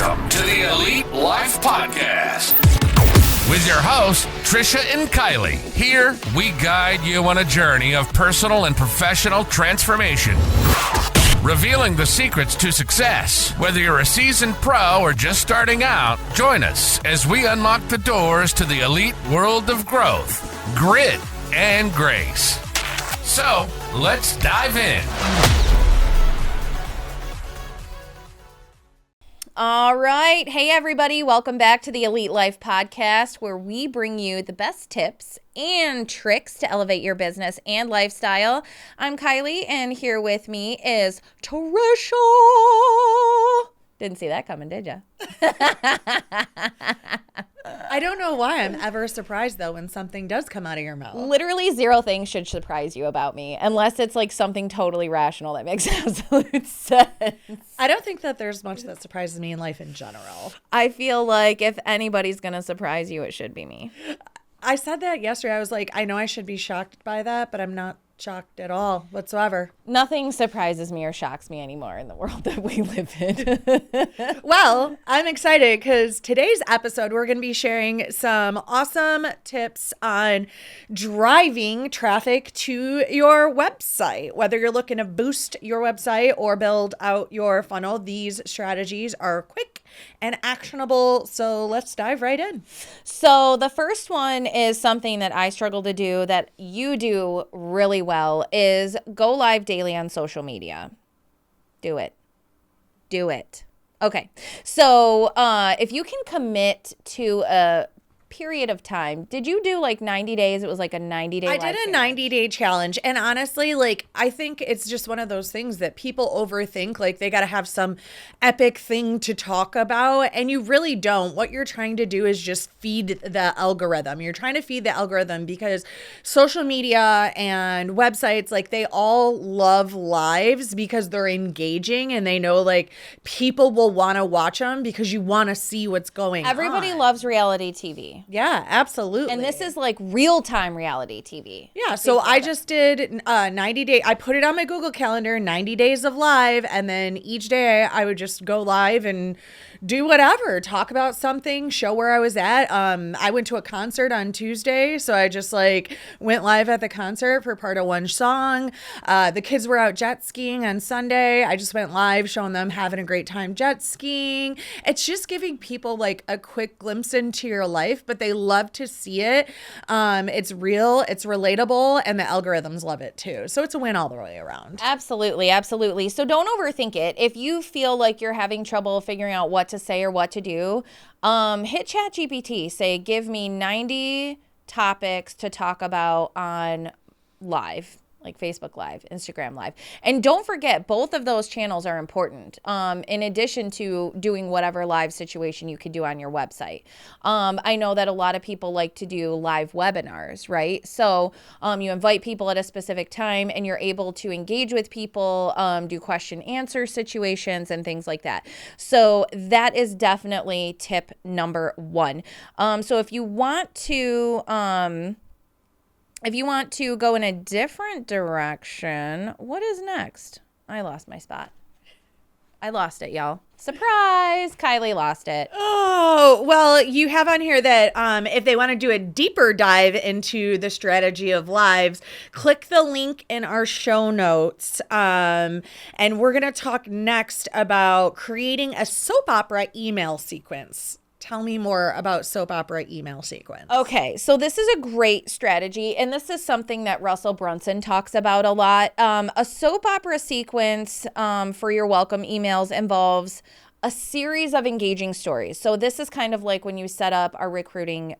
Welcome to the Elite Life Podcast with your hosts, Trisha and Kylie. Here, we guide you on a journey of personal and professional transformation, revealing the secrets to success. Whether you're a seasoned pro or just starting out, join us as we unlock the doors to the elite world of growth, grit, and grace. So, let's dive in. All right. Hey, everybody. Welcome back to the Elite Life Podcast, where we bring you the best tips and tricks to elevate your business and lifestyle. I'm Kylie, and here with me is Trisha. Didn't see that coming, did you? I don't know why I'm ever surprised, though, when something does come out of your mouth. Literally zero things should surprise you about me, unless it's like something totally rational that makes absolute sense. I don't think that there's much that surprises me in life in general. I feel like if anybody's going to surprise you, it should be me. I said that yesterday. I was like, I know I should be shocked by that, but I'm not shocked at all whatsoever. Nothing surprises me or shocks me anymore in the world that we live in. Well, I'm excited because today's episode, we're going to be sharing some awesome tips on driving traffic to your website. Whether you're looking to boost your website or build out your funnel, these strategies are quick and actionable. So let's dive right in. So the first one is something that I struggle to do that you do really well is go live daily on social media. Do it. Do it. Okay. So if you can commit to a period of time, did you do like 90 days? It was like a 90-day I did a 90-day challenge. And honestly, like, I think it's just one of those things that people overthink. Like, they got to have some epic thing to talk about. And you really don't. What you're trying to do is just feed the algorithm. You're trying to feed the algorithm because social media and websites, like, they all love lives because they're engaging and they know, like, people will want to watch them because you want to see what's going on. Everybody loves reality TV. Yeah, absolutely. And this is like real-time reality TV. Yeah, so I just did 90 days. I put it on my Google Calendar, 90 days of live, and then each day I would just go live and do whatever, talk about something, show where I was at. I went to a concert on Tuesday, so I just like went live at the concert for part of one song. The kids were out jet skiing on Sunday. I just went live showing them having a great time jet skiing. It's just giving people like a quick glimpse into your life, but they love to see it. It's real, it's relatable, and the algorithms love it too. So it's a win all the way around. Absolutely, absolutely. So don't overthink it. If you feel like you're having trouble figuring out what to say or what to do, hit ChatGPT. Say, give me 90 topics to talk about on live, like Facebook Live, Instagram Live. And don't forget, both of those channels are important, in addition to doing whatever live situation you could do on your website. I know that a lot of people like to do live webinars, right? So you invite people at a specific time and you're able to engage with people, do question answer situations and things like that. So that is definitely tip number one. So if you want to go in a different direction, what is next? I lost my spot. I lost it, y'all. Surprise! Kylie lost it. Oh, well, you have on here that if they want to do a deeper dive into the strategy of lives, click the link in our show notes. And we're going to talk next about creating a soap opera email sequence. Tell me more about soap opera email sequence. Okay, so this is a great strategy, and this is something that Russell Brunson talks about a lot. A soap opera sequence for your welcome emails involves a series of engaging stories. So this is kind of like when you set up a recruiting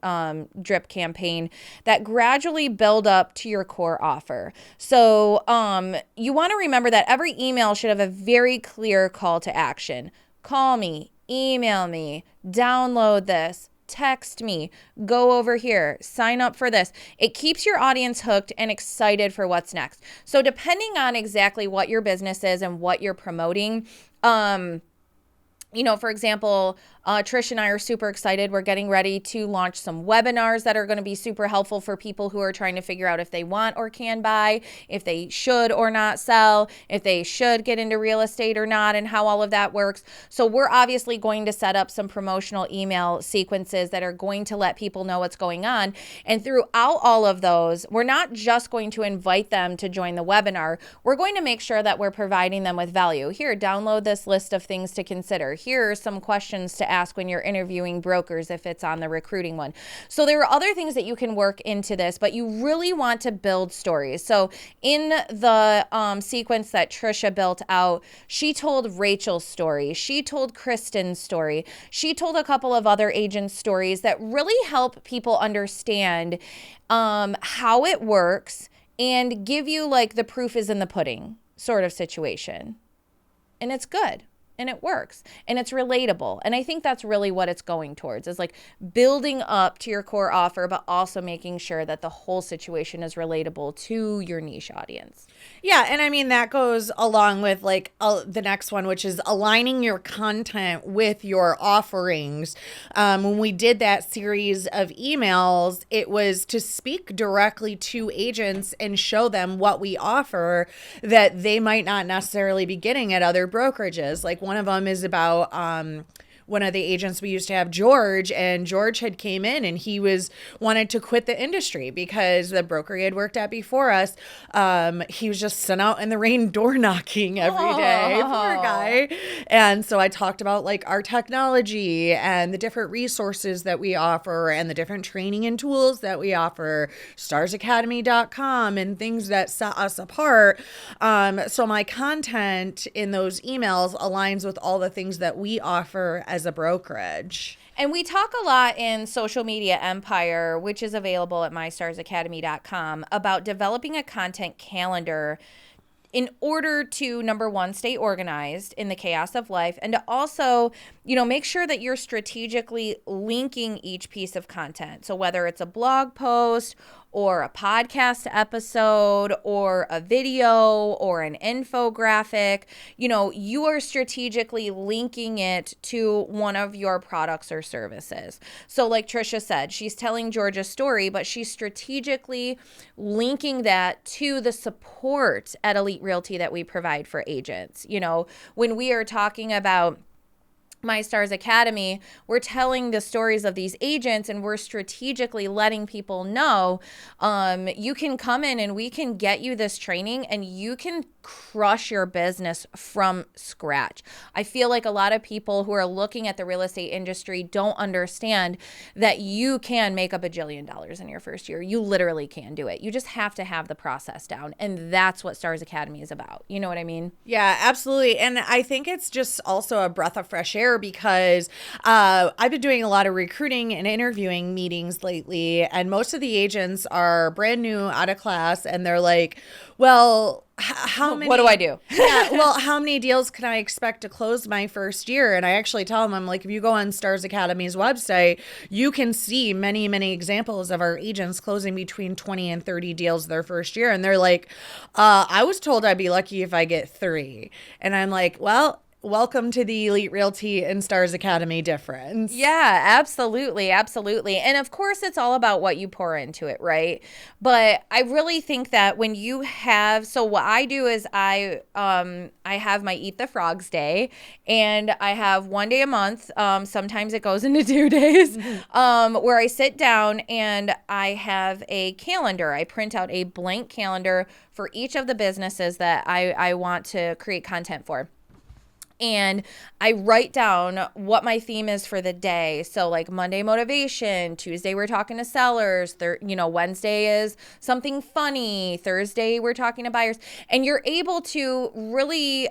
drip campaign that gradually build up to your core offer. So you want to remember that every email should have a very clear call to action. Call me, email me, download this, text me, go over here, sign up for this. It keeps your audience hooked and excited for what's next. So depending on exactly what your business is and what you're promoting, For example, Trish and I are super excited. We're getting ready to launch some webinars that are going to be super helpful for people who are trying to figure out if they want or can buy, if they should or not sell, if they should get into real estate or not, and how all of that works. So we're obviously going to set up some promotional email sequences that are going to let people know what's going on. And throughout all of those, we're not just going to invite them to join the webinar. We're going to make sure that we're providing them with value. Here, download this list of things to consider. Here are some questions to ask when you're interviewing brokers if it's on the recruiting one. So there are other things that you can work into this, but you really want to build stories. So in the sequence that Trisha built out, she told Rachel's story. She told Kristen's story. She told a couple of other agents' stories that really help people understand how it works and give you like the proof is in the pudding sort of situation. And it's good. And it works and it's relatable. And I think that's really what it's going towards, is like building up to your core offer, but also making sure that the whole situation is relatable to your niche audience. Yeah. And I mean, that goes along with like the next one, which is aligning your content with your offerings. When we did that series of emails, it was to speak directly to agents and show them what we offer that they might not necessarily be getting at other brokerages. Like one of them is about one of the agents we used to have, George, and George had came in and he wanted to quit the industry because the broker he had worked at before us, he was just sent out in the rain door knocking every day. Poor guy. And so I talked about like our technology and the different resources that we offer and the different training and tools that we offer, starsacademy.com, and things that set us apart. So my content in those emails aligns with all the things that we offer as a brokerage. And we talk a lot in Social Media Empire, which is available at mystarsacademy.com, about developing a content calendar in order to, number one, stay organized in the chaos of life, and to also, make sure that you're strategically linking each piece of content. So whether it's a blog post or a podcast episode or a video or an infographic, you are strategically linking it to one of your products or services. So like Trisha said, she's telling Georgia's story, but she's strategically linking that to the support at Elite Realty that we provide for agents. When we are talking about My Stars Academy, we're telling the stories of these agents and we're strategically letting people know you can come in and we can get you this training and you can crush your business from scratch. I feel like a lot of people who are looking at the real estate industry don't understand that you can make a bajillion dollars in your first year. You literally can do it. You just have to have the process down. And that's what Stars Academy is about. You know what I mean? Yeah, absolutely. And I think it's just also a breath of fresh air because I've been doing a lot of recruiting and interviewing meetings lately. And most of the agents are brand new out of class and they're like, well, how many? What do I do? Yeah, well, how many deals can I expect to close my first year? And I actually tell them, I'm like, if you go on Stars Academy's website, you can see many, many examples of our agents closing between 20 and 30 deals their first year. And they're like, I was told I'd be lucky if I get 3. And I'm like, well, welcome to the Elite Realty and Stars Academy difference. Yeah, absolutely. Absolutely. And of course, it's all about what you pour into it, right? But I really think that when you have, so what I do is I have my Eat the Frogs Day, and I have one day a month. Sometimes it goes into 2 days, where I sit down and I have a calendar. I print out a blank calendar for each of the businesses that I want to create content for. And I write down what my theme is for the day. So like Monday, motivation. Tuesday, we're talking to sellers. Wednesday is something funny. Thursday, we're talking to buyers. And you're able to really,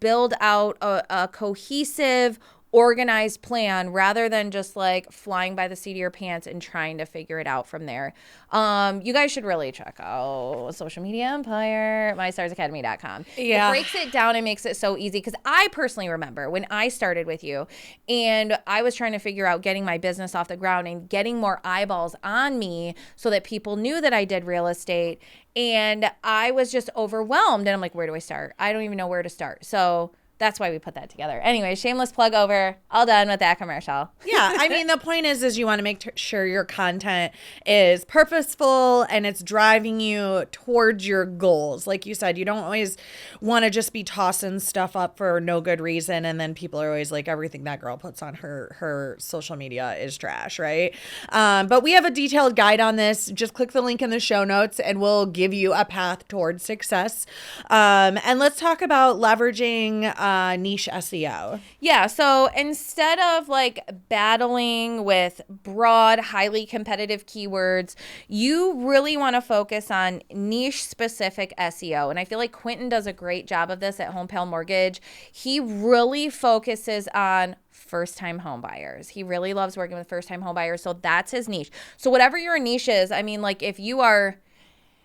build out a cohesive, organized plan rather than just like flying by the seat of your pants and trying to figure it out from there. You guys should really check out Social Media Empire, mystarsacademy.com. Yeah. It breaks it down and makes it so easy, because I personally remember when I started with you and I was trying to figure out getting my business off the ground and getting more eyeballs on me so that people knew that I did real estate, and I was just overwhelmed and I'm like, where do I start? I don't even know where to start. So that's why we put that together. Anyway, shameless plug over. All done with that commercial. Yeah, I mean, the point is you want to make sure your content is purposeful and it's driving you towards your goals. Like you said, you don't always want to just be tossing stuff up for no good reason, and then people are always like, everything that girl puts on her social media is trash, right? But we have a detailed guide on this. Just click the link in the show notes and we'll give you a path towards success. And let's talk about leveraging niche SEO. Yeah, so instead of like battling with broad, highly competitive keywords, you really want to focus on niche specific SEO. And I feel like Quentin does a great job of this at Home Pal Mortgage. He really focuses on first-time home buyers. He really loves working with first-time home buyers. So that's his niche. So whatever your niche is, I mean, like if you are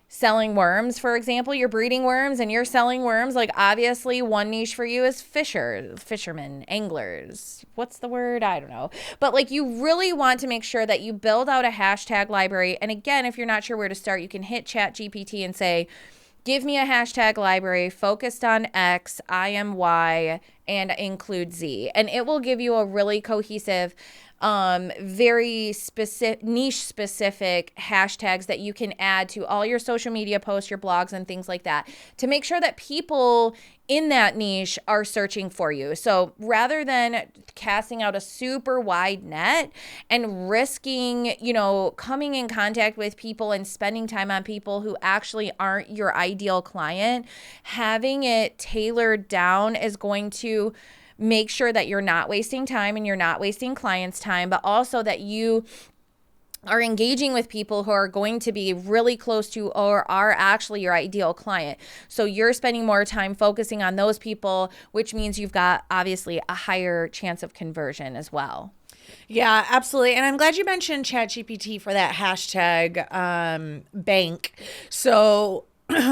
selling worms, for example, you're breeding worms and you're selling worms, like obviously one niche for you is fishermen, anglers. What's the word? I don't know. But like you really want to make sure that you build out a hashtag library. And again, if you're not sure where to start, you can hit ChatGPT and say, give me a hashtag library focused on X, I am Y, and include Z. And it will give you a really cohesive, very specific, niche specific hashtags that you can add to all your social media posts, your blogs, and things like that to make sure that people in that niche are searching for you. So rather than casting out a super wide net and risking, coming in contact with people and spending time on people who actually aren't your ideal client, having it tailored down is going to make sure that you're not wasting time and you're not wasting clients' time, but also that you are engaging with people who are going to be really close to or are actually your ideal client. So you're spending more time focusing on those people, which means you've got obviously a higher chance of conversion as well. Yeah, absolutely. And I'm glad you mentioned ChatGPT for that hashtag bank. So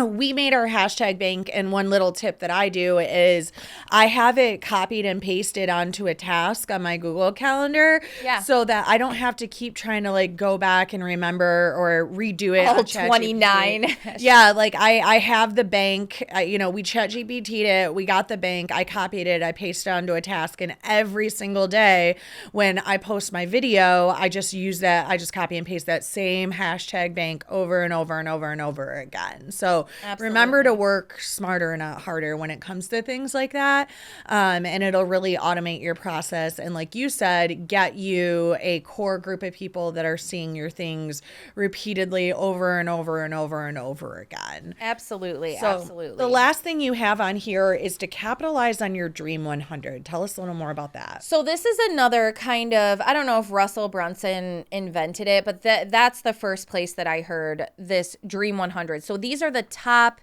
we made our hashtag bank, and one little tip that I do is I have it copied and pasted onto a task on my Google Calendar, so that I don't have to keep trying to like go back and remember or redo it. All 29. Yeah, like I have the bank. We ChatGPT'd it. We got the bank. I copied it. I pasted it onto a task, and every single day when I post my video, I just use that. I just copy and paste that same hashtag bank over and over and over and over again. So remember to work smarter, not harder when it comes to things like that. And it'll really automate your process. And like you said, get you a core group of people that are seeing your things repeatedly over and over and over and over again. Absolutely. So absolutely. The last thing you have on here is to capitalize on your Dream 100. Tell us a little more about that. So this is another kind of, I don't know if Russell Brunson invented it, but that's the first place that I heard this Dream 100. So these are the top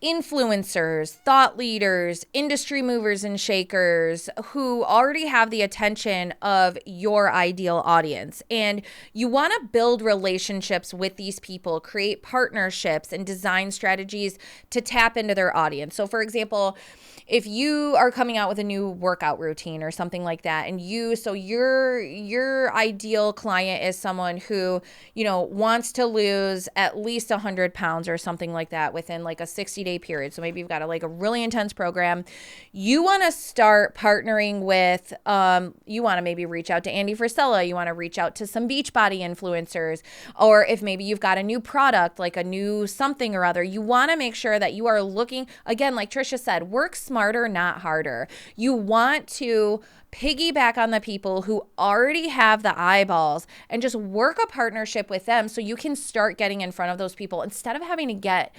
influencers, thought leaders, industry movers and shakers who already have the attention of your ideal audience. And you want to build relationships with these people, create partnerships and design strategies to tap into their audience. So for example, if you are coming out with a new workout routine or something like that, and your ideal client is someone who, wants to lose at least 100 pounds or something like that within like a 60-day period. So maybe you've got a really intense program. You want to start partnering with, you want to maybe reach out to Andy Frisella. You want to reach out to some Beachbody influencers, or if maybe you've got a new product, like a new something or other, you want to make sure that you are looking, again, like Trisha said, work smarter, not harder. You want to piggyback on the people who already have the eyeballs and just work a partnership with them so you can start getting in front of those people instead of having to get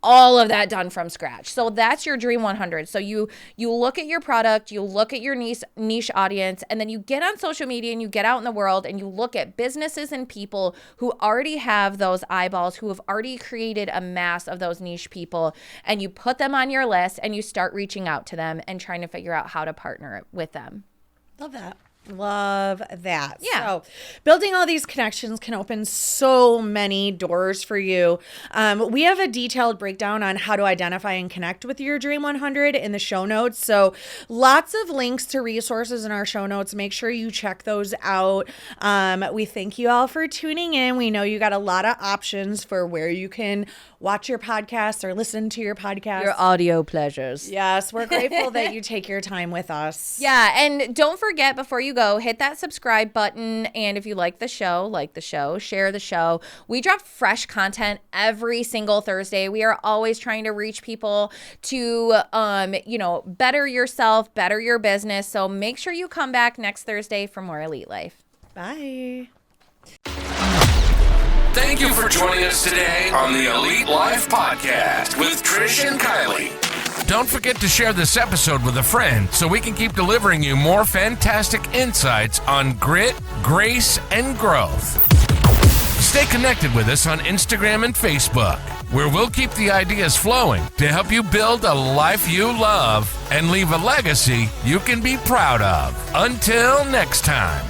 all of that done from scratch. So that's your Dream 100. So you look at your product, you look at your niche audience, and then you get on social media and you get out in the world and you look at businesses and people who already have those eyeballs, who have already created a mass of those niche people, and you put them on your list and you start reaching out to them and trying to figure out how to partner with them. Love that. Love that. Yeah. So building all these connections can open so many doors for you. We have a detailed breakdown on how to identify and connect with your Dream 100 in the show notes. So lots of links to resources in our show notes. Make sure you check those out. We thank you all for tuning in. We know you got a lot of options for where you can watch your podcast or listen to your podcast. Your audio pleasures. Yes, we're grateful that you take your time with us. Yeah, and don't forget, before you go, hit that subscribe button. And if you like the show, share the show. We drop fresh content every single Thursday. We are always trying to reach people to, better yourself, better your business. So make sure you come back next Thursday for more Elite Life. Bye. Thank you for joining us today on the Elite Life Podcast with Trish and Kylie. Don't forget to share this episode with a friend so we can keep delivering you more fantastic insights on grit, grace, and growth. Stay connected with us on Instagram and Facebook, where we'll keep the ideas flowing to help you build a life you love and leave a legacy you can be proud of. Until next time.